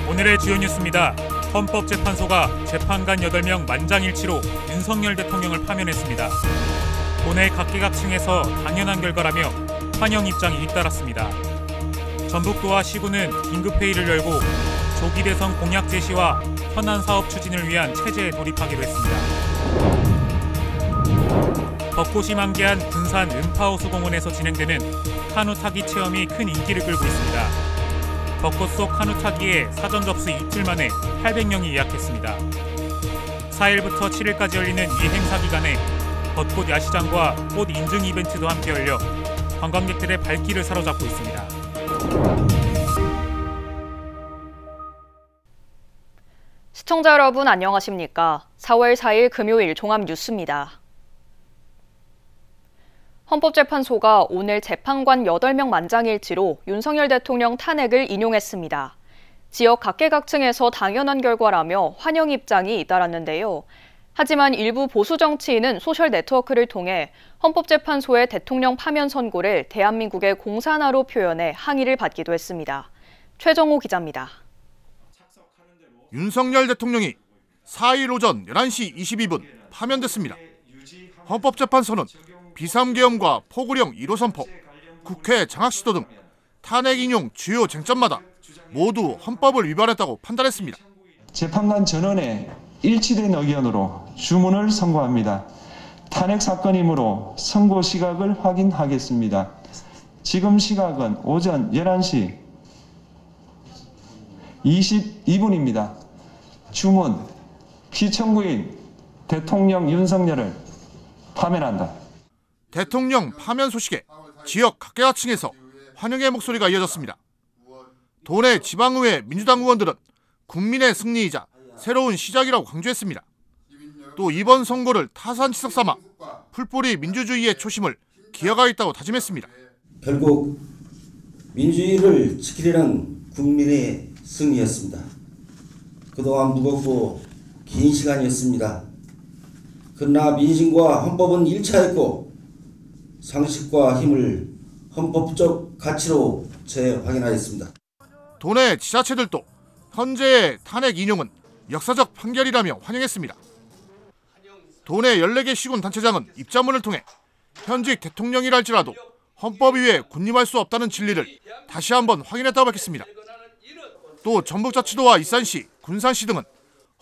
오늘의 주요 뉴스입니다. 헌법재판소가 재판관 8명 만장일치로 윤석열 대통령을 파면했습니다. 도내 각계각층에서 당연한 결과라며 환영 입장이 잇따랐습니다. 전북도와 시군은 긴급회의를 열고 조기 대선 공약 제시와 현안 사업 추진을 위한 체제에 돌입하기로 했습니다. 벚꽃이 만개한 군산 음파호수공원에서 진행되는 카누 타기 체험이 큰 인기를 끌고 있습니다. 벚꽃 속 카누 타기에 사전 접수 이틀 만에 800명이 예약했습니다. 4일부터 7일까지 열리는 이 행사 기간에 벚꽃 야시장과 꽃 인증 이벤트도 함께 열려 관광객들의 발길을 사로잡고 있습니다. 시청자 여러분 안녕하십니까? 4월 4일 금요일 종합 뉴스입니다. 헌법재판소가 오늘 재판관 8명 만장일치로 윤석열 대통령 탄핵을 인용했습니다. 지역 각계각층에서 당연한 결과라며 환영 입장이 잇따랐는데요. 하지만 일부 보수 정치인은 소셜 네트워크를 통해 헌법재판소의 대통령 파면 선고를 대한민국의 공산화로 표현해 항의를 받기도 했습니다. 최정호 기자입니다. 윤석열 대통령이 4일 오전 11시 22분 파면됐습니다. 헌법재판소는 비삼계엄과 포구령 1호 선포, 국회 장악시도 등 탄핵 인용 주요 쟁점마다 모두 헌법을 위반했다고 판단했습니다. 재판관 전원의 일치된 의견으로 주문을 선고합니다. 탄핵 사건이므로 선고 시각을 확인하겠습니다. 지금 시각은 오전 11시 22분입니다. 주문, 피청구인 대통령 윤석열을 파면한다. 대통령 파면 소식에 지역 각계각층에서 환영의 목소리가 이어졌습니다. 도내 지방의회 민주당 의원들은 국민의 승리이자 새로운 시작이라고 강조했습니다. 또 이번 선거를 타산지석 삼아 풀뿌리 민주주의의 초심을 기억하겠다고 다짐했습니다. 결국 민주주의를 지키려는 국민의 승리였습니다. 그동안 무겁고 긴 시간이었습니다. 그러나 민심과 헌법은 일치하였고 상식과 힘을 헌법적 가치로 재확인하였습니다. 도내 지자체들도 현재의 탄핵 인용은 역사적 판결이라며 환영했습니다. 도내 14개 시군 단체장은 입장문을 통해 현직 대통령이랄지라도 헌법 위에 군림할 수 없다는 진리를 다시 한번 확인했다고 밝혔습니다. 또 전북자치도와 일산시, 군산시 등은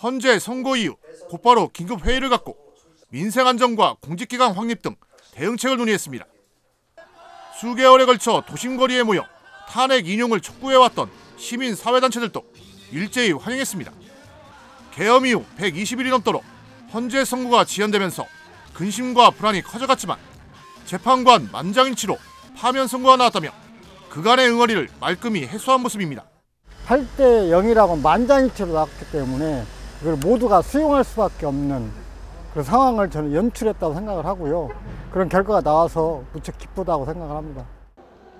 헌재 선고 이후 곧바로 긴급회의를 갖고 민생 안정과 공직기강 확립 등 대응책을 논의했습니다. 수개월에 걸쳐 도심거리에 모여 탄핵 인용을 촉구해왔던 시민사회단체들도 일제히 환영했습니다. 계엄 이후 120일이 넘도록 헌재 선고가 지연되면서 근심과 불안이 커져갔지만 재판관 만장일치로 파면 선고가 나왔다며 그간의 응어리를 말끔히 해소한 모습입니다. 8대 0이라고 만장일치로 나왔기 때문에 이걸 모두가 수용할 수밖에 없는 그 상황을 저는 연출했다고 생각을 하고요. 그런 결과가 나와서 무척 기쁘다고 생각을 합니다.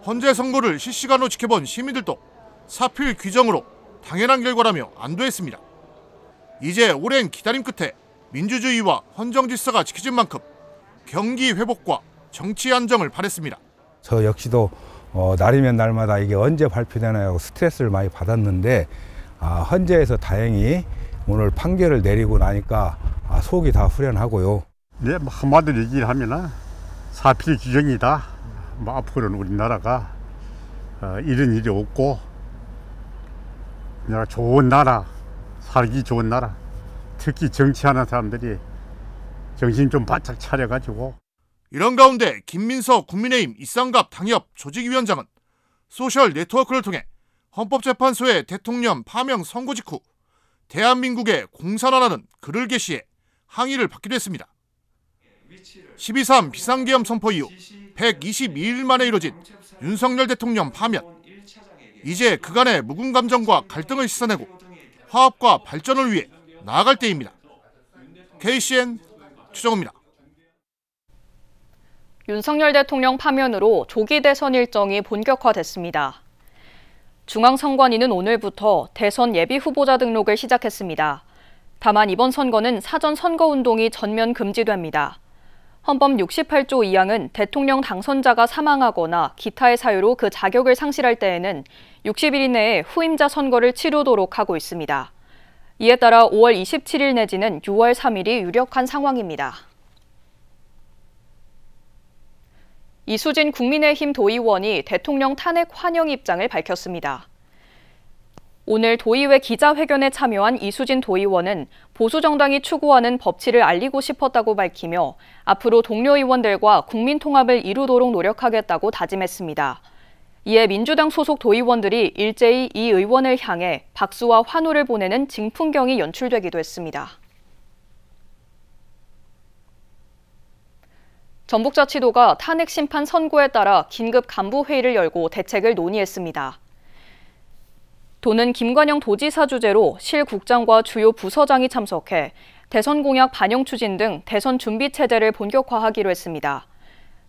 헌재 선고를 실시간으로 지켜본 시민들도 사필 규정으로 당연한 결과라며 안도했습니다. 이제 오랜 기다림 끝에 민주주의와 헌정 질서가 지켜진 만큼 경기 회복과 정치 안정을 바랬습니다. 저 역시도 날이면 날마다 이게 언제 발표되나요? 스트레스를 많이 받았는데 헌재에서 다행히 오늘 판결을 내리고 나니까 속이 다 후련하고요. 네, 한마디로 얘기를 하면 사필 규정이다. 앞으로는 우리나라가 이런 일이 없고 우리나라 좋은 나라, 살기 좋은 나라, 특히 정치하는 사람들이 정신 좀 바짝 차려가지고. 이런 가운데 김민석 국민의힘 이쌍갑 당협 조직위원장은 소셜 네트워크를 통해 헌법재판소의 대통령 파면 선고 직후 대한민국의 공산화라는 글을 게시해 항의를 받기도 했습니다. 12.3 비상계엄 선포 이후 122일 만에 이뤄진 윤석열 대통령 파면. 이제 그간의 묵은 감정과 갈등을 씻어내고 화합과 발전을 위해 나아갈 때입니다. KCN 최정호입니다. 윤석열 대통령 파면으로 조기 대선 일정이 본격화됐습니다. 중앙선관위는 오늘부터 대선 예비 후보자 등록을 시작했습니다. 다만 이번 선거는 사전 선거운동이 전면 금지됩니다. 헌법 68조 2항은 대통령 당선자가 사망하거나 기타의 사유로 그 자격을 상실할 때에는 60일 이내에 후임자 선거를 치르도록 하고 있습니다. 이에 따라 5월 27일 내지는 6월 3일이 유력한 상황입니다. 이수진 국민의힘 도의원이 대통령 탄핵 환영 입장을 밝혔습니다. 오늘 도의회 기자회견에 참여한 이수진 도의원은 보수정당이 추구하는 법치를 알리고 싶었다고 밝히며 앞으로 동료 의원들과 국민통합을 이루도록 노력하겠다고 다짐했습니다. 이에 민주당 소속 도의원들이 일제히 이 의원을 향해 박수와 환호를 보내는 징풍경이 연출되기도 했습니다. 전북자치도가 탄핵 심판 선고에 따라 긴급 간부회의를 열고 대책을 논의했습니다. 도는 김관영 도지사 주재로 실국장과 주요 부서장이 참석해 대선 공약 반영 추진 등 대선 준비 체제를 본격화하기로 했습니다.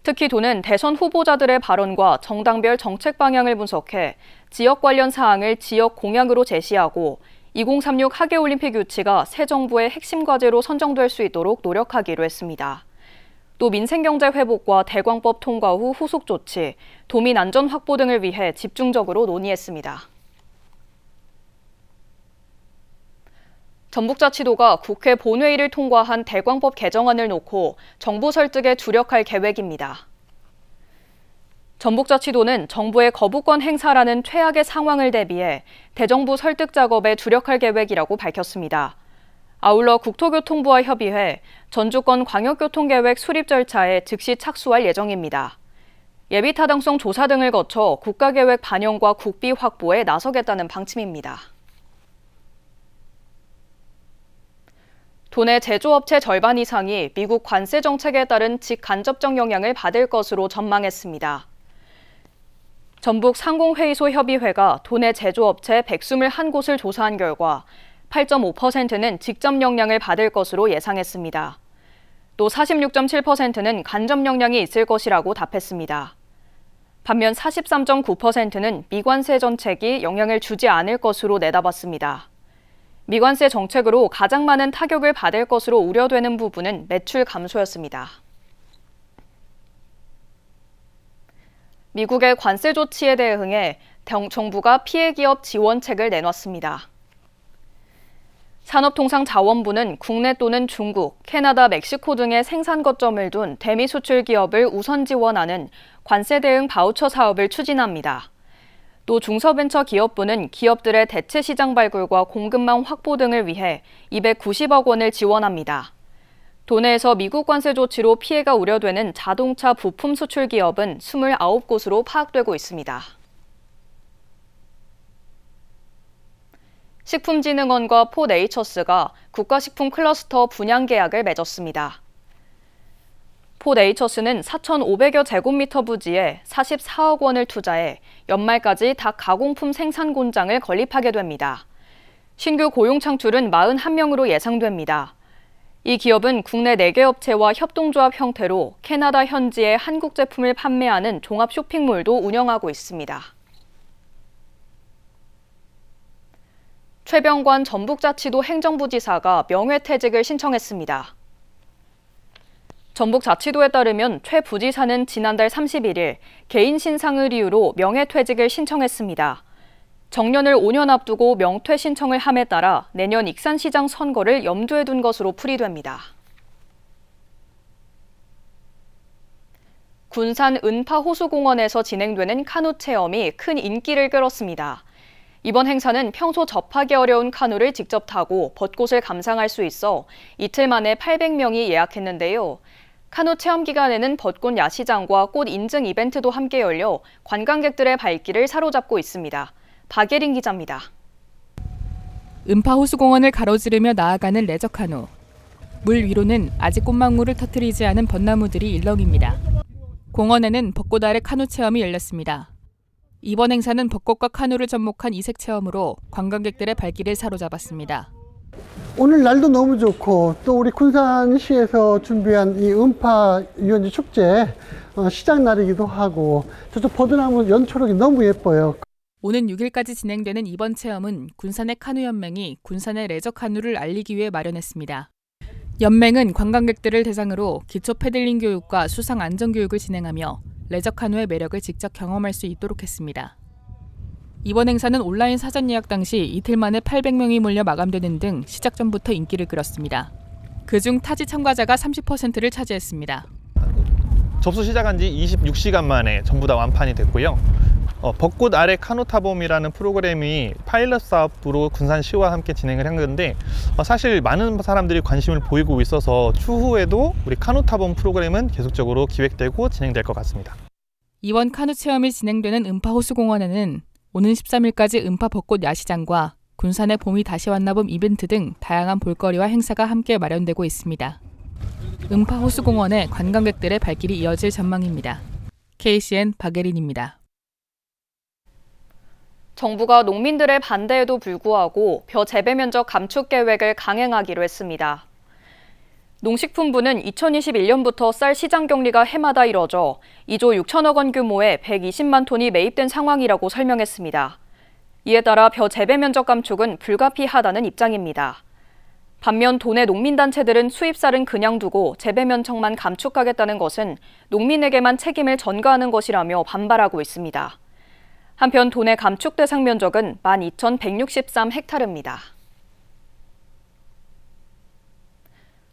특히 도는 대선 후보자들의 발언과 정당별 정책 방향을 분석해 지역 관련 사항을 지역 공약으로 제시하고 2036 하계올림픽 유치가 새 정부의 핵심 과제로 선정될 수 있도록 노력하기로 했습니다. 또 민생경제 회복과 대광법 통과 후 후속 조치, 도민 안전 확보 등을 위해 집중적으로 논의했습니다. 전북자치도가 국회 본회의를 통과한 대광법 개정안을 놓고 정부 설득에 주력할 계획입니다. 전북자치도는 정부의 거부권 행사라는 최악의 상황을 대비해 대정부 설득 작업에 주력할 계획이라고 밝혔습니다. 아울러 국토교통부와 협의해 전주권 광역교통계획 수립 절차에 즉시 착수할 예정입니다. 예비타당성 조사 등을 거쳐 국가계획 반영과 국비 확보에 나서겠다는 방침입니다. 도내 제조업체 절반 이상이 미국 관세 정책에 따른 직간접적 영향을 받을 것으로 전망했습니다. 전북 상공회의소 협의회가 도내 제조업체 121곳을 조사한 결과 8.5%는 직접 영향을 받을 것으로 예상했습니다. 또 46.7%는 간접 영향이 있을 것이라고 답했습니다. 반면 43.9%는 미관세 정책이 영향을 주지 않을 것으로 내다봤습니다. 미관세 정책으로 가장 많은 타격을 받을 것으로 우려되는 부분은 매출 감소였습니다. 미국의 관세 조치에 대응해 정부가 피해기업 지원책을 내놨습니다. 산업통상자원부는 국내 또는 중국, 캐나다, 멕시코 등의 생산 거점을 둔 대미 수출 기업을 우선 지원하는 관세 대응 바우처 사업을 추진합니다. 또 중소벤처기업부는 기업들의 대체 시장 발굴과 공급망 확보 등을 위해 290억 원을 지원합니다. 도내에서 미국 관세 조치로 피해가 우려되는 자동차 부품 수출 기업은 29곳으로 파악되고 있습니다. 식품진흥원과 포네이처스가 국가식품 클러스터 분양 계약을 맺었습니다. 포네이처스는 4,500여 제곱미터 부지에 44억 원을 투자해 연말까지 닭 가공품 생산 공장을 건립하게 됩니다. 신규 고용 창출은 41명으로 예상됩니다. 이 기업은 국내 4개 업체와 협동조합 형태로 캐나다 현지에 한국 제품을 판매하는 종합 쇼핑몰도 운영하고 있습니다. 최병관 전북자치도 행정부지사가 명예퇴직을 신청했습니다. 전북자치도에 따르면 최 부지사는 지난달 31일 개인 신상을 이유로 명예퇴직을 신청했습니다. 정년을 5년 앞두고 명퇴 신청을 함에 따라 내년 익산시장 선거를 염두에 둔 것으로 풀이됩니다. 군산 은파호수공원에서 진행되는 카누 체험이 큰 인기를 끌었습니다. 이번 행사는 평소 접하기 어려운 카누를 직접 타고 벚꽃을 감상할 수 있어 이틀 만에 800명이 예약했는데요. 카누 체험 기간에는 벚꽃 야시장과 꽃 인증 이벤트도 함께 열려 관광객들의 발길을 사로잡고 있습니다. 박예린 기자입니다. 은파호수공원을 가로지르며 나아가는 레저 카누. 물 위로는 아직 꽃망울을 터뜨리지 않은 벚나무들이 일렁입니다. 공원에는 벚꽃 아래 카누 체험이 열렸습니다. 이번 행사는 벚꽃과 카누를 접목한 이색 체험으로 관광객들의 발길을 사로잡았습니다. 오늘 날도 너무 좋고 또 우리 군산시에서 준비한 이 은파 유원지 축제 시작 날이기도 하고 저쪽 버드나무 연초록이 너무 예뻐요. 오는 6일까지 진행되는 이번 체험은 군산의 카누 연맹이 군산의 레저 카누를 알리기 위해 마련했습니다. 연맹은 관광객들을 대상으로 기초 패들링 교육과 수상 안전 교육을 진행하며 레저 카누의 매력을 직접 경험할 수 있도록 했습니다. 이번 행사는 온라인 사전 예약 당시 이틀 만에 800명이 몰려 마감되는 등 시작 전부터 인기를 끌었습니다. 그중 타지 참가자가 30%를 차지했습니다. 접수 시작한 지 26시간 만에 전부 다 완판이 됐고요. 벚꽃 아래 카누 타봄이라는 프로그램이 파일럿 사업으로 군산시와 함께 진행을 한 건데 사실 많은 사람들이 관심을 보이고 있어서 추후에도 우리 카누 타봄 프로그램은 계속적으로 기획되고 진행될 것 같습니다. 이번 카누 체험이 진행되는 음파호수공원에는 오는 13일까지 음파 벚꽃 야시장과 군산의 봄이 다시 왔나봄 이벤트 등 다양한 볼거리와 행사가 함께 마련되고 있습니다. 음파호수공원에 관광객들의 발길이 이어질 전망입니다. KCN 박예린입니다. 정부가 농민들의 반대에도 불구하고 벼 재배 면적 감축 계획을 강행하기로 했습니다. 농식품부는 2021년부터 쌀 시장 격리가 해마다 이뤄져 2조 6천억 원 규모의 120만 톤이 매입된 상황이라고 설명했습니다. 이에 따라 벼 재배 면적 감축은 불가피하다는 입장입니다. 반면 도내 농민단체들은 수입쌀은 그냥 두고 재배 면적만 감축하겠다는 것은 농민에게만 책임을 전가하는 것이라며 반발하고 있습니다. 한편 도내 감축 대상 면적은 12,163헥타르입니다.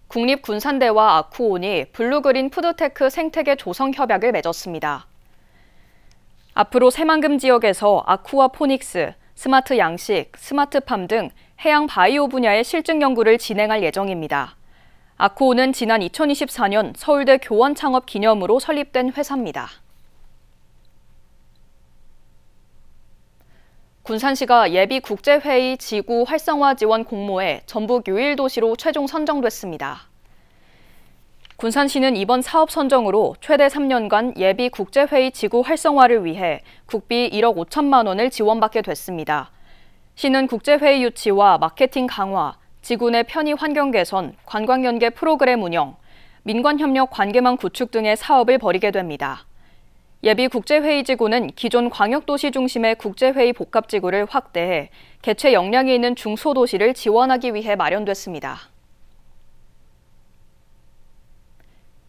국립군산대와 아쿠온이 블루그린 푸드테크 생태계 조성 협약을 맺었습니다. 앞으로 새만금 지역에서 아쿠아포닉스, 스마트 양식, 스마트팜 등 해양 바이오 분야의 실증 연구를 진행할 예정입니다. 아쿠온은 지난 2024년 서울대 교원 창업 기념으로 설립된 회사입니다. 군산시가 예비국제회의 지구 활성화 지원 공모에 전북 유일 도시로 최종 선정됐습니다. 군산시는 이번 사업 선정으로 최대 3년간 예비국제회의 지구 활성화를 위해 국비 1억 5천만 원을 지원받게 됐습니다. 시는 국제회의 유치와 마케팅 강화, 지구 내 편의 환경 개선, 관광 연계 프로그램 운영, 민관협력 관계망 구축 등의 사업을 벌이게 됩니다. 예비국제회의지구는 기존 광역도시 중심의 국제회의 복합지구를 확대해 개최 역량이 있는 중소도시를 지원하기 위해 마련됐습니다.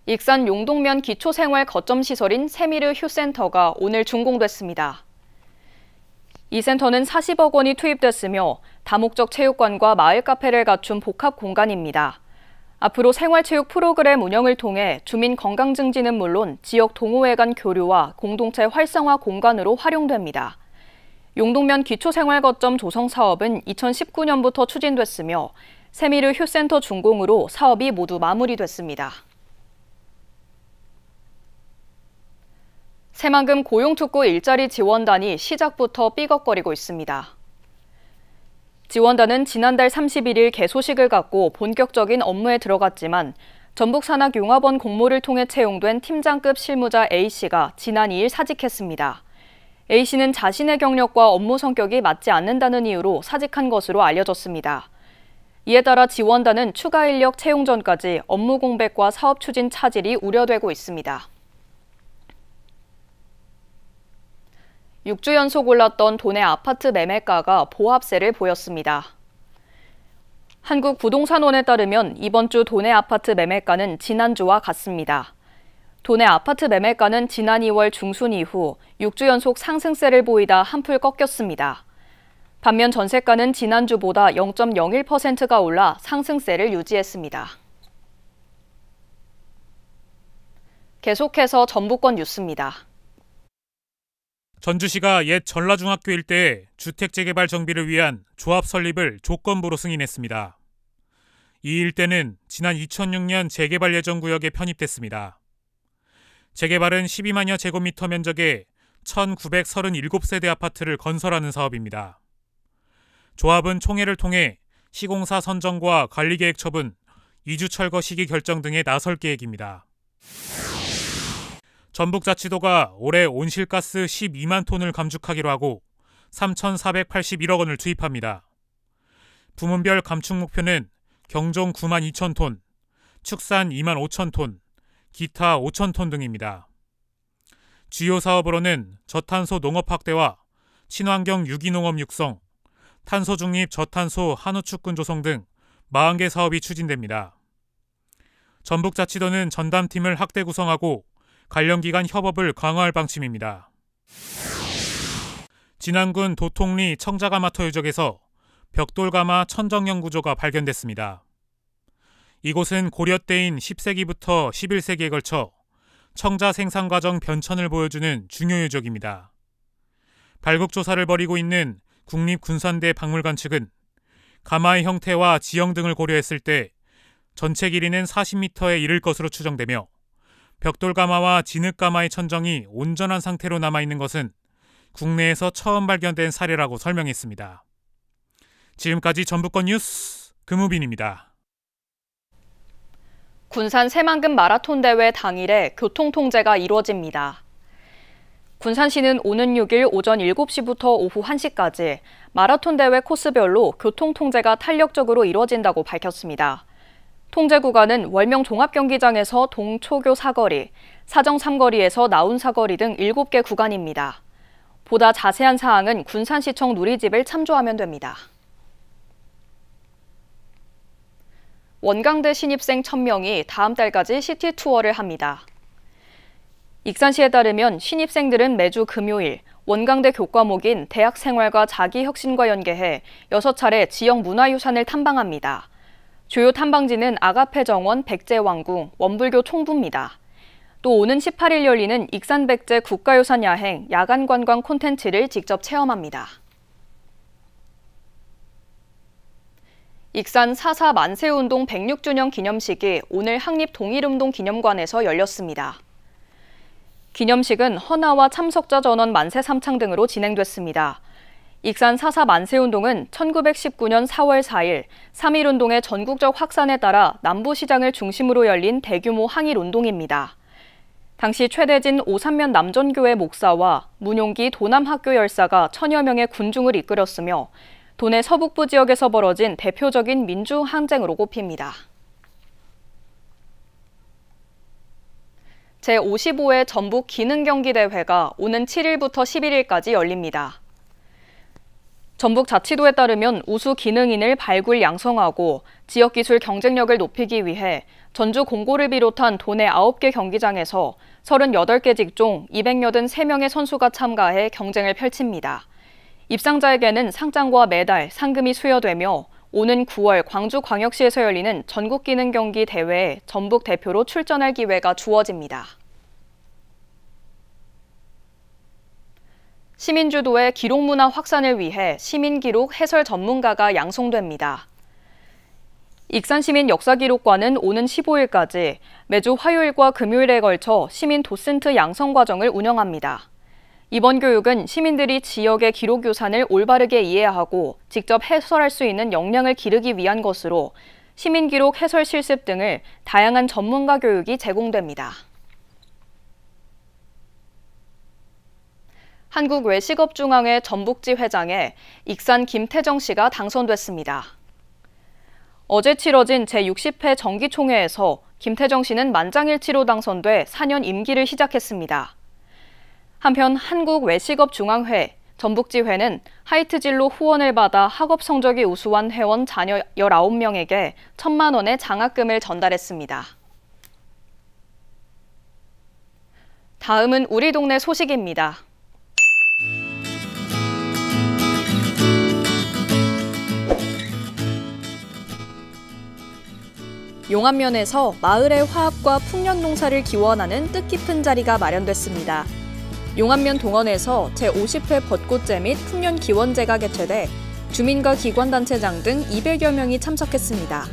익산 용동면 기초생활 거점시설인 세미르 휴센터가 오늘 준공됐습니다. 이 센터는 40억 원이 투입됐으며 다목적 체육관과 마을 카페를 갖춘 복합 공간입니다. 앞으로 생활체육 프로그램 운영을 통해 주민 건강 증진은 물론 지역 동호회 간 교류와 공동체 활성화 공간으로 활용됩니다. 용동면 기초생활거점 조성 사업은 2019년부터 추진됐으며 세미르 휴센터 준공으로 사업이 모두 마무리됐습니다. 새만금 고용축구 일자리 지원단이 시작부터 삐걱거리고 있습니다. 지원단은 지난달 31일 개소식을 갖고 본격적인 업무에 들어갔지만 전북산학융합원 공모를 통해 채용된 팀장급 실무자 A씨가 지난 2일 사직했습니다. A씨는 자신의 경력과 업무 성격이 맞지 않는다는 이유로 사직한 것으로 알려졌습니다. 이에 따라 지원단은 추가 인력 채용 전까지 업무 공백과 사업 추진 차질이 우려되고 있습니다. 6주 연속 올랐던 도내 아파트 매매가가 보합세를 보였습니다. 한국부동산원에 따르면 이번 주 도내 아파트 매매가는 지난주와 같습니다. 도내 아파트 매매가는 지난 2월 중순 이후 6주 연속 상승세를 보이다 한풀 꺾였습니다. 반면 전세가는 지난주보다 0.01%가 올라 상승세를 유지했습니다. 계속해서 전북권 뉴스입니다. 전주시가 옛 전라중학교 일대에 주택 재개발 정비를 위한 조합 설립을 조건부로 승인했습니다. 이 일대는 지난 2006년 재개발 예정 구역에 편입됐습니다. 재개발은 12만여 제곱미터 면적의 1937세대 아파트를 건설하는 사업입니다. 조합은 총회를 통해 시공사 선정과 관리계획 처분, 이주 철거 시기 결정 등에 나설 계획입니다. 전북자치도가 올해 온실가스 12만 톤을 감축하기로 하고 3,481억 원을 투입합니다. 부문별 감축 목표는 경종 9만 2천 톤, 축산 2만 5천 톤, 기타 5천 톤 등입니다. 주요 사업으로는 저탄소 농업 확대와 친환경 유기농업 육성, 탄소 중립 저탄소 한우축군 조성 등 40개 사업이 추진됩니다. 전북자치도는 전담팀을 확대 구성하고 관련 기관 협업을 강화할 방침입니다. 진안군 도통리 청자가마터 유적에서 벽돌가마 천정형 구조가 발견됐습니다. 이곳은 고려 때인 10세기부터 11세기에 걸쳐 청자 생산 과정 변천을 보여주는 중요 유적입니다. 발굴 조사를 벌이고 있는 국립군산대 박물관 측은 가마의 형태와 지형 등을 고려했을 때 전체 길이는 40m에 이를 것으로 추정되며 벽돌가마와 진흙가마의 천정이 온전한 상태로 남아있는 것은 국내에서 처음 발견된 사례라고 설명했습니다. 지금까지 전북권 뉴스 금우빈입니다. 군산 새만금 마라톤 대회 당일에 교통통제가 이루어집니다. 군산시는 오는 6일 오전 7시부터 오후 1시까지 마라톤 대회 코스별로 교통통제가 탄력적으로 이루어진다고 밝혔습니다. 통제 구간은 월명 종합경기장에서 동초교 사거리, 사정 3거리에서 나운 사거리 등 7개 구간입니다. 보다 자세한 사항은 군산시청 누리집을 참조하면 됩니다. 원광대 신입생 1000명이 다음 달까지 시티투어를 합니다. 익산시에 따르면 신입생들은 매주 금요일 원광대 교과목인 대학생활과 자기혁신과 연계해 6차례 지역 문화유산을 탐방합니다. 주요 탐방지는 아가페 정원 백제왕궁, 원불교 총부입니다. 또 오는 18일 열리는 익산백제 국가유산 야행 야간관광 콘텐츠를 직접 체험합니다. 익산 4.4 만세운동 106주년 기념식이 오늘 항립동일운동 기념관에서 열렸습니다. 기념식은 헌화와 참석자 전원 만세 삼창 등으로 진행됐습니다. 익산 4.4 만세운동은 1919년 4월 4일 3.1운동의 전국적 확산에 따라 남부시장을 중심으로 열린 대규모 항일운동입니다. 당시 최대진 오산면 남전교회 목사와 문용기 도남학교 열사가 천여 명의 군중을 이끌었으며 도내 서북부 지역에서 벌어진 대표적인 민주항쟁으로 꼽힙니다. 제55회 전북 기능경기대회가 오는 7일부터 11일까지 열립니다. 전북자치도에 따르면 우수 기능인을 발굴 양성하고 지역기술 경쟁력을 높이기 위해 전주 공고를 비롯한 도내 9개 경기장에서 38개 직종 283명의 선수가 참가해 경쟁을 펼칩니다. 입상자에게는 상장과 메달, 상금이 수여되며 오는 9월 광주광역시에서 열리는 전국기능경기 대회에 전북 대표로 출전할 기회가 주어집니다. 시민주도의 기록문화 확산을 위해 시민기록 해설 전문가가 양성됩니다. 익산시민 역사기록관은 오는 15일까지 매주 화요일과 금요일에 걸쳐 시민 도슨트 양성 과정을 운영합니다. 이번 교육은 시민들이 지역의 기록유산을 올바르게 이해하고 직접 해설할 수 있는 역량을 기르기 위한 것으로 시민기록 해설 실습 등을 다양한 전문가 교육이 제공됩니다. 한국외식업중앙회 전북지 회장에 익산 김태정 씨가 당선됐습니다. 어제 치러진 제60회 정기총회에서 김태정 씨는 만장일치로 당선돼 4년 임기를 시작했습니다. 한편 한국외식업중앙회 전북지회는 하이트진로 후원을 받아 학업 성적이 우수한 회원 자녀 19명에게 1,000만 원의 장학금을 전달했습니다. 다음은 우리 동네 소식입니다. 용안면에서 마을의 화합과 풍년농사를 기원하는 뜻깊은 자리가 마련됐습니다. 용안면 동원에서 제50회 벚꽃제 및 풍년기원제가 개최돼 주민과 기관단체장 등 200여 명이 참석했습니다.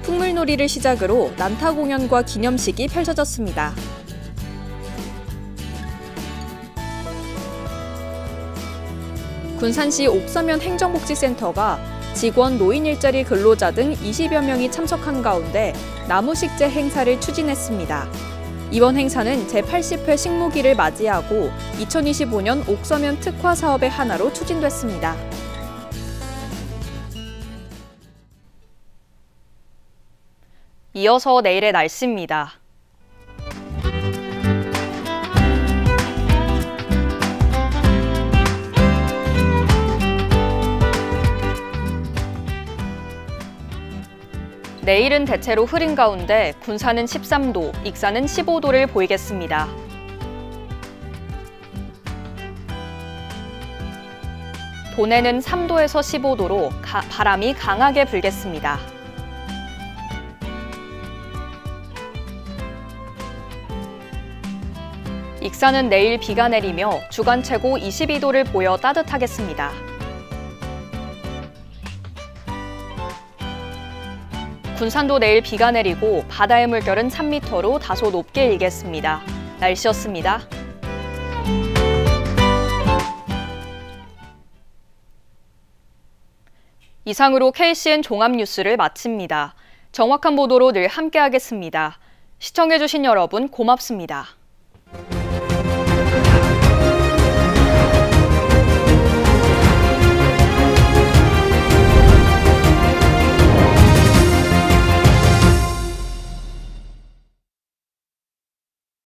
풍물놀이를 시작으로 난타 공연과 기념식이 펼쳐졌습니다. 군산시 옥서면 행정복지센터가 직원, 노인 일자리 근로자 등 20여 명이 참석한 가운데 나무식재 행사를 추진했습니다. 이번 행사는 제80회 식무기를 맞이하고 2025년 옥서면 특화 사업의 하나로 추진됐습니다. 이어서 내일의 날씨입니다. 내일은 대체로 흐린 가운데 군산은 13도, 익산은 15도를 보이겠습니다. 도내는 3도에서 15도로 바람이 강하게 불겠습니다. 익산은 내일 비가 내리며 주간 최고 22도를 보여 따뜻하겠습니다. 군산도 내일 비가 내리고 바다의 물결은 3m로 다소 높게 일겠습니다. 날씨였습니다. 이상으로 KCN 종합뉴스를 마칩니다. 정확한 보도로 늘 함께하겠습니다. 시청해주신 여러분 고맙습니다.